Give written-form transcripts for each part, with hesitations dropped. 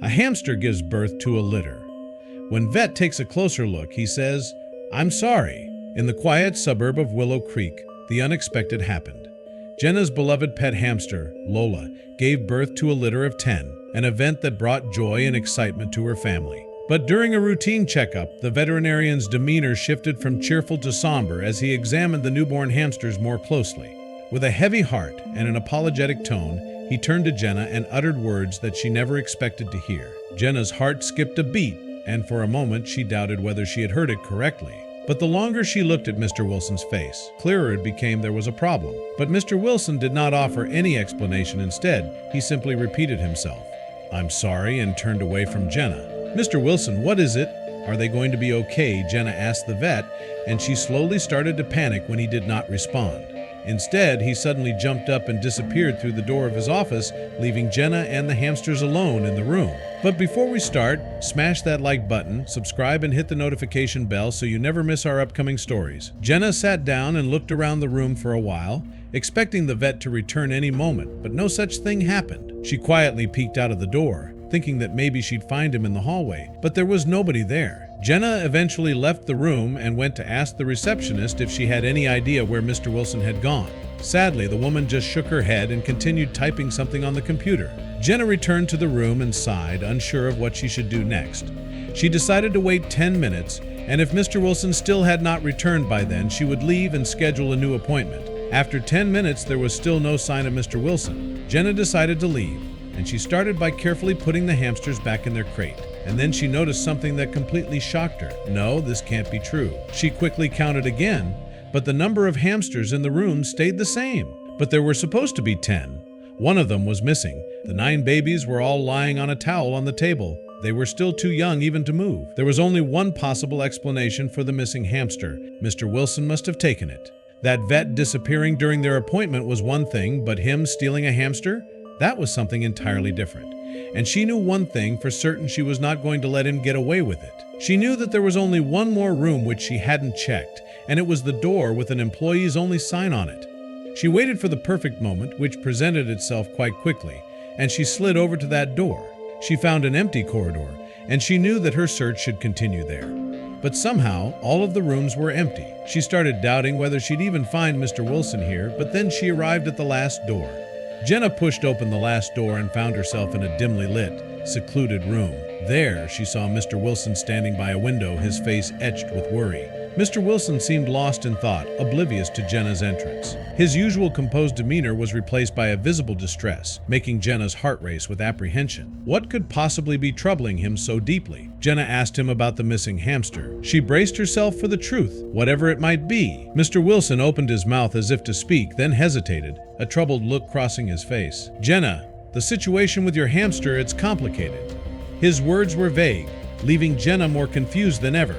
A hamster gives birth to a litter. When Vet takes a closer look, he says, "I'm sorry." In the quiet suburb of Willow Creek, the unexpected happened. Jenna's beloved pet hamster, Lola, gave birth to a litter of 10, an event that brought joy and excitement to her family. But during a routine checkup, the veterinarian's demeanor shifted from cheerful to somber as he examined the newborn hamsters more closely. With a heavy heart and an apologetic tone, he turned to Jenna and uttered words that she never expected to hear. Jenna's heart skipped a beat, and for a moment she doubted whether she had heard it correctly. But the longer she looked at Mr. Wilson's face, clearer it became there was a problem. But Mr. Wilson did not offer any explanation. Instead, he simply repeated himself, "I'm sorry," and turned away from Jenna. "Mr. Wilson, what is it? Are they going to be okay?" Jenna asked the vet, and she slowly started to panic when he did not respond. Instead, he suddenly jumped up and disappeared through the door of his office, leaving Jenna and the hamsters alone in the room. But before we start, smash that like button, subscribe, and hit the notification bell so you never miss our upcoming stories. Jenna sat down and looked around the room for a while, expecting the vet to return any moment, but no such thing happened. She quietly peeked out of the door, thinking that maybe she'd find him in the hallway, but there was nobody there. Jenna eventually left the room and went to ask the receptionist if she had any idea where Mr. Wilson had gone. Sadly, the woman just shook her head and continued typing something on the computer. Jenna returned to the room and sighed, unsure of what she should do next. She decided to wait 10 minutes, and if Mr. Wilson still had not returned by then, she would leave and schedule a new appointment. After 10 minutes, there was still no sign of Mr. Wilson. Jenna decided to leave, and she started by carefully putting the hamsters back in their crate. And then she noticed something that completely shocked her. No, this can't be true. She quickly counted again, but the number of hamsters in the room stayed the same. But there were supposed to be 10. One of them was missing. The 9 babies were all lying on a towel on the table. They were still too young even to move. There was only one possible explanation for the missing hamster. Mr. Wilson must have taken it. That vet disappearing during their appointment was one thing, but him stealing a hamster? That was something entirely different. And she knew one thing for certain: she was not going to let him get away with it. She knew that there was only one more room which she hadn't checked, and it was the door with an employee's only sign on it. She waited for the perfect moment, which presented itself quite quickly, and she slid over to that door. She found an empty corridor, and she knew that her search should continue there. But somehow, all of the rooms were empty. She started doubting whether she'd even find Mr. Wilson here, but then she arrived at the last door. Jenna pushed open the last door and found herself in a dimly lit, secluded room. There, she saw Mr. Wilson standing by a window, his face etched with worry. Mr. Wilson seemed lost in thought, oblivious to Jenna's entrance. His usual composed demeanor was replaced by a visible distress, making Jenna's heart race with apprehension. What could possibly be troubling him so deeply? Jenna asked him about the missing hamster. She braced herself for the truth, whatever it might be. Mr. Wilson opened his mouth as if to speak, then hesitated, a troubled look crossing his face. "Jenna, the situation with your hamster, it's complicated." His words were vague, leaving Jenna more confused than ever.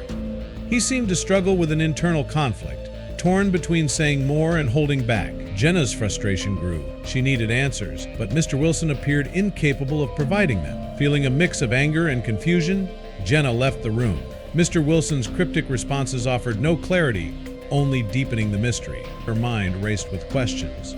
He seemed to struggle with an internal conflict, torn between saying more and holding back. Jenna's frustration grew. She needed answers, but Mr. Wilson appeared incapable of providing them. Feeling a mix of anger and confusion, Jenna left the room. Mr. Wilson's cryptic responses offered no clarity, only deepening the mystery. Her mind raced with questions.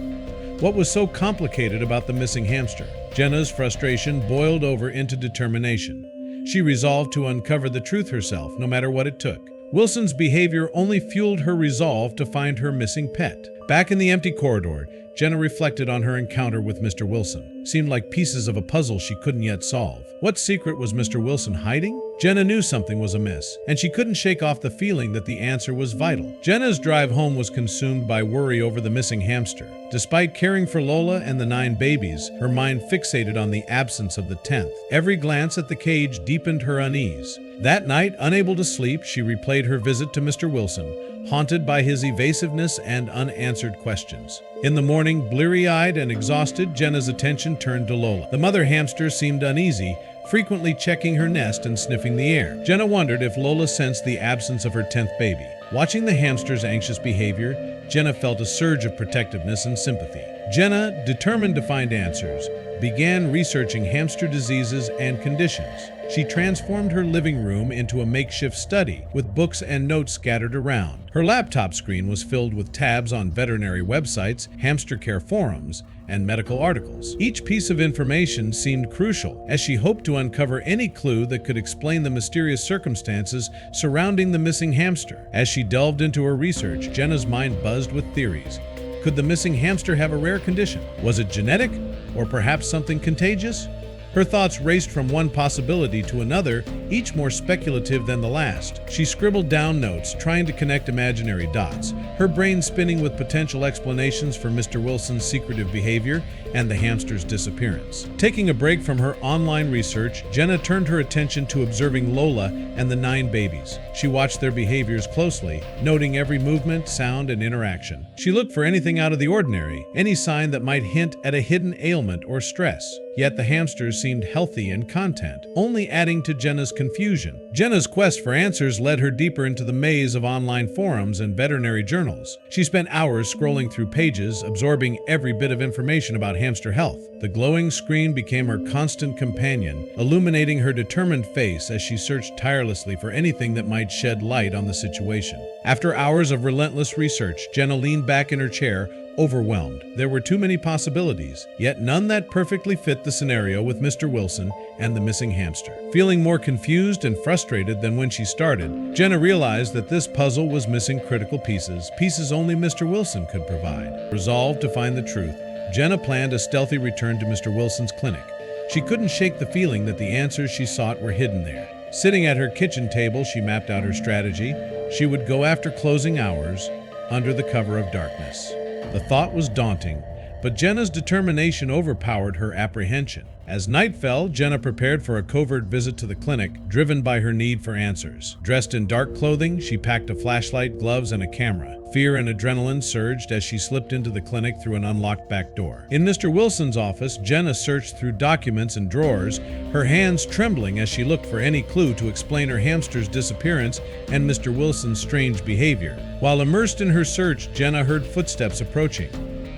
What was so complicated about the missing hamster? Jenna's frustration boiled over into determination. She resolved to uncover the truth herself, no matter what it took. Wilson's behavior only fueled her resolve to find her missing pet. Back in the empty corridor, Jenna reflected on her encounter with Mr. Wilson. Seemed like pieces of a puzzle she couldn't yet solve. What secret was Mr. Wilson hiding? Jenna knew something was amiss, and she couldn't shake off the feeling that the answer was vital. Jenna's drive home was consumed by worry over the missing hamster. Despite caring for Lola and the 9 babies, her mind fixated on the absence of the 10th. Every glance at the cage deepened her unease. That night, unable to sleep, she replayed her visit to Mr. Wilson, haunted by his evasiveness and unanswered questions. In the morning, bleary-eyed and exhausted, Jenna's attention turned to Lola. The mother hamster seemed uneasy, frequently checking her nest and sniffing the air. Jenna wondered if Lola sensed the absence of her 10th baby. Watching the hamster's anxious behavior, Jenna felt a surge of protectiveness and sympathy. Jenna, determined to find answers, began researching hamster diseases and conditions. She transformed her living room into a makeshift study, with books and notes scattered around. Her laptop screen was filled with tabs on veterinary websites, hamster care forums, and medical articles. Each piece of information seemed crucial, as she hoped to uncover any clue that could explain the mysterious circumstances surrounding the missing hamster. As she delved into her research, Jenna's mind buzzed with theories. Could the missing hamster have a rare condition? Was it genetic, or perhaps something contagious? Her thoughts raced from one possibility to another, each more speculative than the last. She scribbled down notes, trying to connect imaginary dots, her brain spinning with potential explanations for Mr. Wilson's secretive behavior and the hamster's disappearance. Taking a break from her online research, Jenna turned her attention to observing Lola and the 9 babies. She watched their behaviors closely, noting every movement, sound, and interaction. She looked for anything out of the ordinary, any sign that might hint at a hidden ailment or stress. Yet the hamsters seemed healthy and content, only adding to Jenna's confusion. Jenna's quest for answers led her deeper into the maze of online forums and veterinary journals. She spent hours scrolling through pages, absorbing every bit of information about hamster health. The glowing screen became her constant companion, illuminating her determined face as she searched tirelessly for anything that might shed light on the situation. After hours of relentless research, Jenna leaned back in her chair, overwhelmed. There were too many possibilities, yet none that perfectly fit the scenario with Mr. Wilson and the missing hamster. Feeling more confused and frustrated than when she started, Jenna realized that this puzzle was missing critical pieces only Mr. Wilson could provide. Resolved to find the truth, Jenna planned a stealthy return to Mr. Wilson's clinic. She couldn't shake the feeling that the answers she sought were hidden there. Sitting at her kitchen table, she mapped out her strategy. She would go after closing hours, under the cover of darkness. The thought was daunting, but Jenna's determination overpowered her apprehension. As night fell, Jenna prepared for a covert visit to the clinic, driven by her need for answers. Dressed in dark clothing, she packed a flashlight, gloves, and a camera. Fear and adrenaline surged as she slipped into the clinic through an unlocked back door. In Mr. Wilson's office, Jenna searched through documents and drawers, her hands trembling as she looked for any clue to explain her hamster's disappearance and Mr. Wilson's strange behavior. While immersed in her search, Jenna heard footsteps approaching.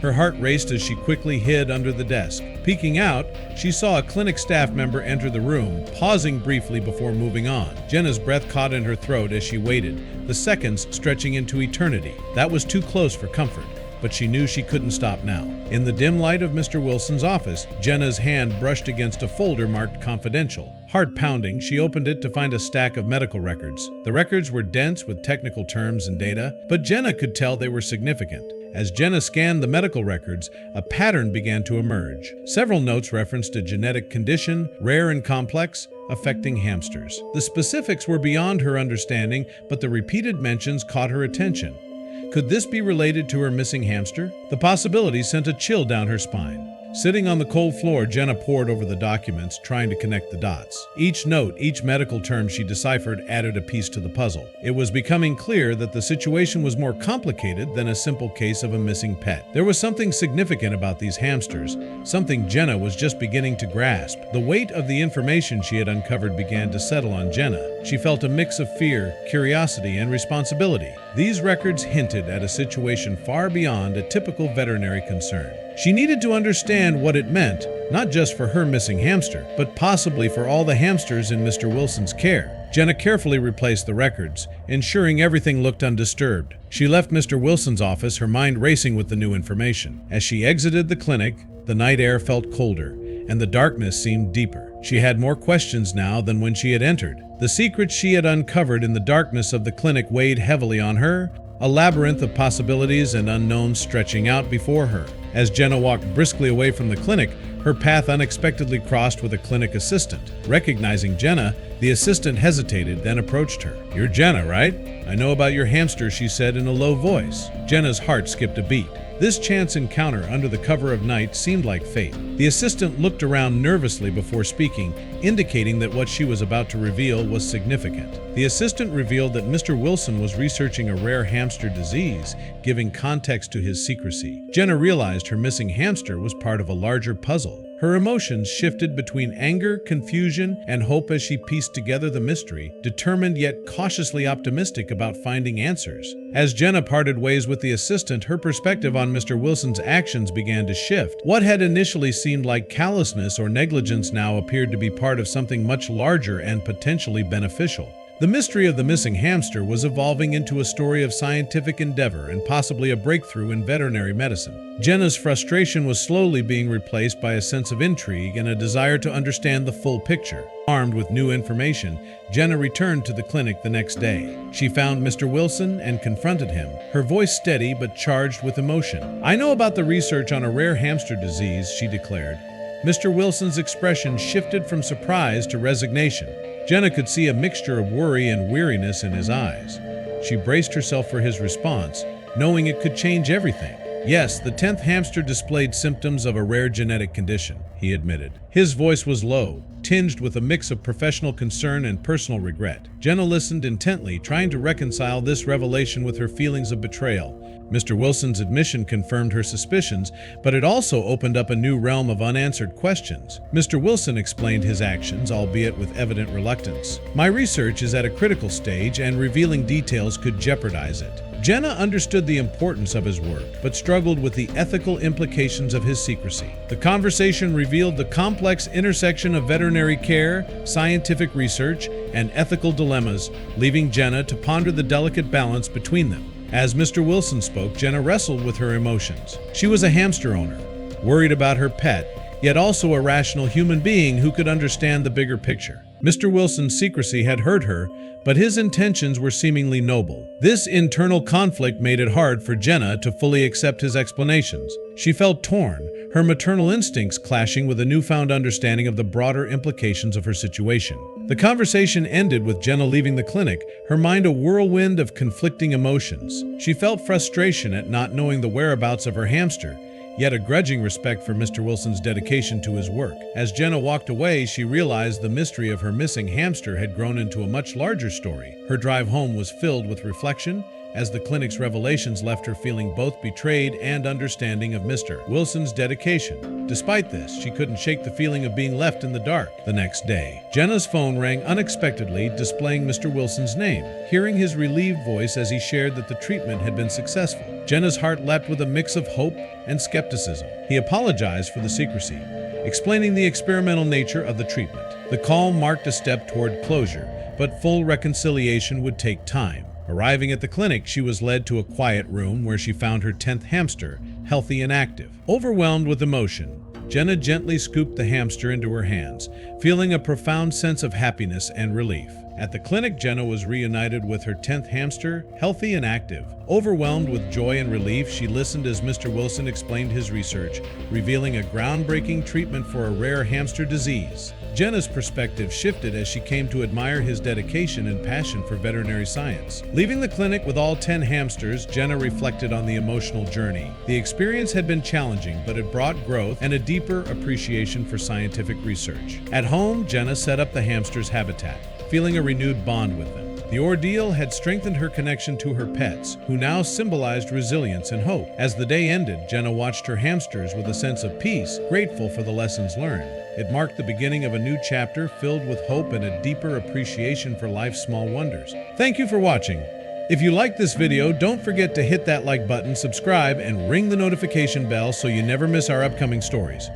Her heart raced as she quickly hid under the desk. Peeking out, she saw a clinic staff member enter the room, pausing briefly before moving on. Jenna's breath caught in her throat as she waited, the seconds stretching into eternity. That was too close for comfort, but she knew she couldn't stop now. In the dim light of Mr. Wilson's office, Jenna's hand brushed against a folder marked confidential. Heart pounding, she opened it to find a stack of medical records. The records were dense with technical terms and data, but Jenna could tell they were significant. As Jenna scanned the medical records, a pattern began to emerge. Several notes referenced a genetic condition, rare and complex, affecting hamsters. The specifics were beyond her understanding, but the repeated mentions caught her attention. Could this be related to her missing hamster? The possibility sent a chill down her spine. Sitting on the cold floor, Jenna pored over the documents, trying to connect the dots. Each note, each medical term she deciphered added a piece to the puzzle. It was becoming clear that the situation was more complicated than a simple case of a missing pet. There was something significant about these hamsters, something Jenna was just beginning to grasp. The weight of the information she had uncovered began to settle on Jenna. She felt a mix of fear, curiosity, and responsibility. These records hinted at a situation far beyond a typical veterinary concern. She needed to understand what it meant, not just for her missing hamster, but possibly for all the hamsters in Mr. Wilson's care. Jenna carefully replaced the records, ensuring everything looked undisturbed. She left Mr. Wilson's office, her mind racing with the new information. As she exited the clinic, the night air felt colder, and the darkness seemed deeper. She had more questions now than when she had entered. The secrets she had uncovered in the darkness of the clinic weighed heavily on her, a labyrinth of possibilities and unknowns stretching out before her. As Jenna walked briskly away from the clinic, her path unexpectedly crossed with a clinic assistant. Recognizing Jenna, the assistant hesitated, then approached her. "You're Jenna, right? I know about your hamster," she said in a low voice. Jenna's heart skipped a beat. This chance encounter under the cover of night seemed like fate. The assistant looked around nervously before speaking, indicating that what she was about to reveal was significant. The assistant revealed that Mr. Wilson was researching a rare hamster disease, giving context to his secrecy. Jenna realized her missing hamster was part of a larger puzzle. Her Her emotions shifted between anger, confusion, and hope as she pieced together the mystery, determined yet cautiously optimistic about finding answers. As Jenna parted ways with the assistant, her perspective on Mr. Wilson's actions began to shift. What had initially seemed like callousness or negligence now appeared to be part of something much larger and potentially beneficial. The mystery of the missing hamster was evolving into a story of scientific endeavor and possibly a breakthrough in veterinary medicine. Jenna's frustration was slowly being replaced by a sense of intrigue and a desire to understand the full picture. Armed with new information, Jenna returned to the clinic the next day. She found Mr. Wilson and confronted him, her voice steady but charged with emotion. "I know about the research on a rare hamster disease," she declared. Mr. Wilson's expression shifted from surprise to resignation. Jenna could see a mixture of worry and weariness in his eyes. She braced herself for his response, knowing it could change everything. "Yes, the 10th hamster displayed symptoms of a rare genetic condition," he admitted. His voice was low, tinged with a mix of professional concern and personal regret. Jenna listened intently, trying to reconcile this revelation with her feelings of betrayal. Mr. Wilson's admission confirmed her suspicions, but it also opened up a new realm of unanswered questions. Mr. Wilson explained his actions, albeit with evident reluctance. "My research is at a critical stage, and revealing details could jeopardize it." Jenna understood the importance of his work, but struggled with the ethical implications of his secrecy. The conversation revealed the complex intersection of veterinary care, scientific research, and ethical dilemmas, leaving Jenna to ponder the delicate balance between them. As Mr. Wilson spoke, Jenna wrestled with her emotions. She was a hamster owner, worried about her pet, yet also a rational human being who could understand the bigger picture. Mr. Wilson's secrecy had hurt her, but his intentions were seemingly noble. This internal conflict made it hard for Jenna to fully accept his explanations. She felt torn, her maternal instincts clashing with a newfound understanding of the broader implications of her situation. The conversation ended with Jenna leaving the clinic, her mind a whirlwind of conflicting emotions. She felt frustration at not knowing the whereabouts of her hamster, yet a grudging respect for Mr. Wilson's dedication to his work. As Jenna walked away, she realized the mystery of her missing hamster had grown into a much larger story. Her drive home was filled with reflection, as the clinic's revelations left her feeling both betrayed and understanding of Mr. Wilson's dedication. Despite this, she couldn't shake the feeling of being left in the dark. The next day, Jenna's phone rang unexpectedly, displaying Mr. Wilson's name. Hearing his relieved voice as he shared that the treatment had been successful, Jenna's heart leapt with a mix of hope and skepticism. He apologized for the secrecy, explaining the experimental nature of the treatment. The call marked a step toward closure, but full reconciliation would take time. Arriving at the clinic, she was led to a quiet room where she found her 10th hamster, healthy and active. Overwhelmed with emotion, Jenna gently scooped the hamster into her hands, feeling a profound sense of happiness and relief. At the clinic, Jenna was reunited with her 10th hamster, healthy and active. Overwhelmed with joy and relief, she listened as Mr. Wilson explained his research, revealing a groundbreaking treatment for a rare hamster disease. Jenna's perspective shifted as she came to admire his dedication and passion for veterinary science. Leaving the clinic with all 10 hamsters, Jenna reflected on the emotional journey. The experience had been challenging, but it brought growth and a deeper appreciation for scientific research. At home, Jenna set up the hamsters' habitat, feeling a renewed bond with them. The ordeal had strengthened her connection to her pets, who now symbolized resilience and hope. As the day ended, Jenna watched her hamsters with a sense of peace, grateful for the lessons learned. It marked the beginning of a new chapter filled with hope and a deeper appreciation for life's small wonders. Thank you for watching. If you liked this video, don't forget to hit that like button, subscribe, and ring the notification bell so you never miss our upcoming stories.